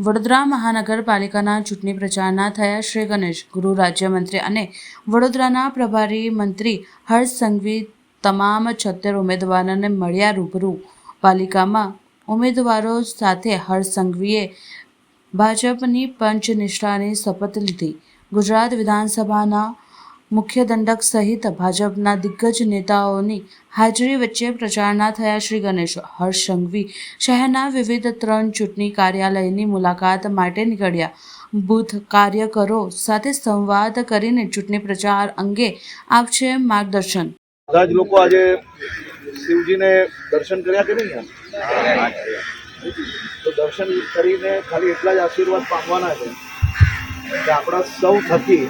વડોદરા મહાનગરપાલિકાના ચૂંટણી પ્રચારના થયા શ્રી ગણેશ. ગૃહ રાજ્યમંત્રી અને વડોદરાના પ્રભારી મંત્રી હર્ષ સંઘવી તમામ 76 ઉમેદવારોને મળ્યા રૂબરૂ. પાલિકામાં ઉમેદવારો સાથે હર્ષ સંઘવીએ ભાજપની પંચનિષ્ઠાની શપથ લીધી. ગુજરાત વિધાનસભાના મુખ્ય દંડક સહિત ભાજપના દિગ્ગજ નેતાઓની હાજરી વચ્ચે પ્રચારના થયા શ્રી ગણેશ. હર્ષ સંઘવી શહેરના વિવિધ 3 ચૂંટણી કાર્યાલયની મુલાકાત માટે નીકળ્યા. બૂથ કાર્યકરો સાથે સંવાદ કરીને ચૂંટણી પ્રચાર અંગે આપશે માર્ગદર્શન. બધા જ લોકો આજે શિવજીને દર્શન કર્યા કે નહીં? તો દર્શન કરીને ખાલી એટલા જ આશીર્વાદ પામવાના છે કે આપણા સૌ થકી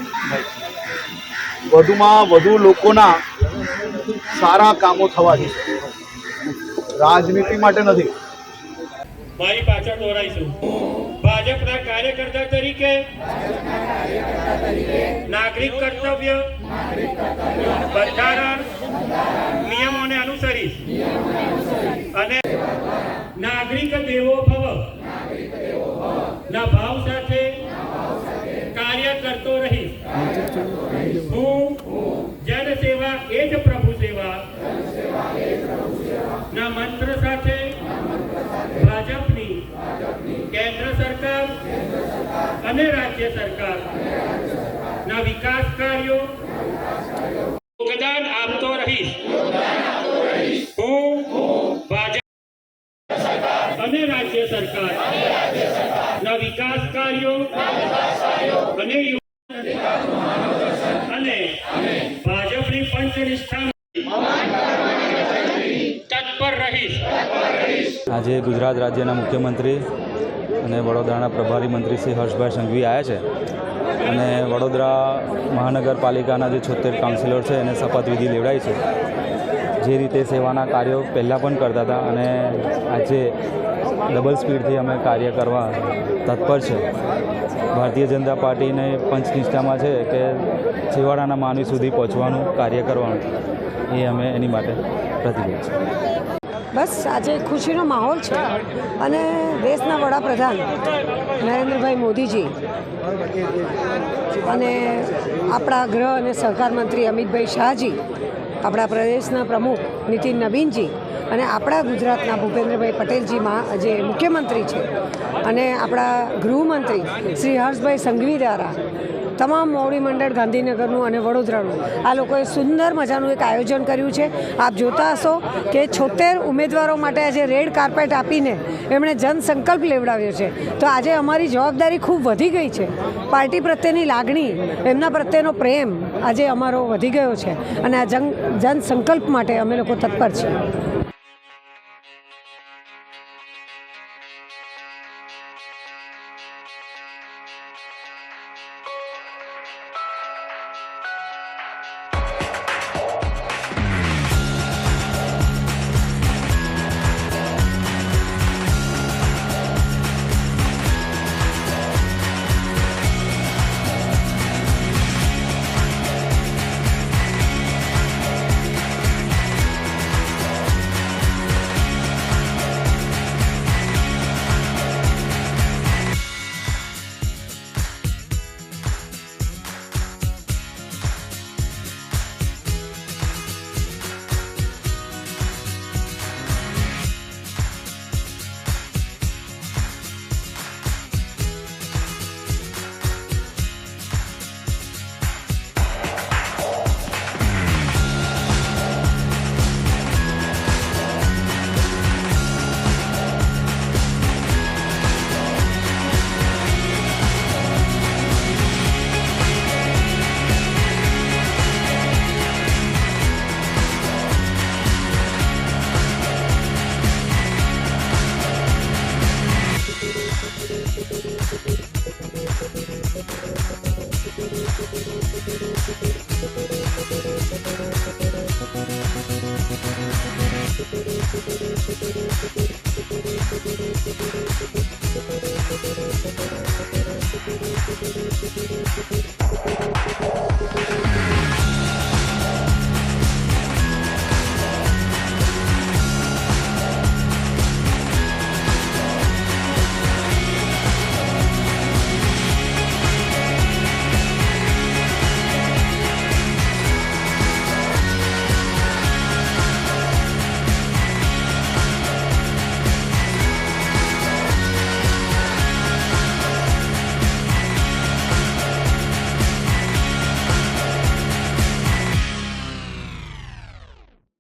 વધુમાં વધુ લોકોના સારા કામો થવા જોઈએ. રાજનીતિ માટે નથી. મારી પાછળ દોરાઈશું. ભાજપના કાર્યકર્તા તરીકે નાગરિક કર્તવ્ય બંધારણ નિયમોને અનુસરીશ અને નાગરિક દેવો ભવ ના ભાવ સાથે કાર્ય કરતો રહીશ. હું જનસેવા એ જ પ્રભુ સેવા ના મંત્ર સાથે ભાજપની કેન્દ્ર સરકાર અને રાજ્ય સરકાર ના વિકાસ કાર્યો યોગદાન આપતો રહીશ. હું ભાજપ અને રાજ્ય સરકાર ના વિકાસ કાર્યો અને ભાજપની પંચનિષ્ઠા તત્પર રહીશ. આજે ગુજરાત રાજ્યના મુખ્યમંત્રી અને વડોદરાના પ્રભારી મંત્રી શ્રી હર્ષભાઈ સંઘવી આવ્યા છે અને વડોદરા મહાનગરપાલિકાના જે 76 કાઉન્સિલર છે એને શપથવિધિ લેવડાવી છે. જે રીતે સેવાના કાર્યો પહેલાં પણ કરતા હતા અને આજે ડબલ સ્પીડથી અમે કાર્ય કરવા તત્પર છે. ભારતીય જનતા પાર્ટીને પંચનિષ્ઠામાં છે કે છેવાડાના માનવી સુધી પહોંચવાનું કાર્ય કરવાનું, એ અમે એની માટે પ્રતિબદ્ધ છે. બસ આજે ખુશીનો માહોલ છે અને દેશના વડાપ્રધાન નરેન્દ્રભાઈ મોદીજી અને આપણા ગૃહ અને સહકાર મંત્રી અમિતભાઈ શાહજી, આપણા પ્રદેશના પ્રમુખ નીતિન નવીનજી અને આપણા ગુજરાતના ભૂપેન્દ્રભાઈ પટેલજી જે મુખ્યમંત્રી છે અને આપણા ગૃહમંત્રી શ્રી હર્ષભાઈ સંઘવી દ્વારા તમામ મોવડી મંડળ ગાંધીનગરનું અને વડોદરાનું આ લોકોએ સુંદર મજાનું એક આયોજન કર્યું છે. આપ જોતા હશો કે 76 ઉમેદવારો માટે આજે રેડ કાર્પેટ આપીને એમણે જનસંકલ્પ લેવડાવ્યો છે. તો આજે અમારી જવાબદારી ખૂબ વધી ગઈ છે. પાર્ટી પ્રત્યેની લાગણી, એમના પ્રત્યેનો પ્રેમ આજે અમારો વધી ગયો છે અને આ જનસંકલ્પ માટે અમે લોકો તત્પર છીએ.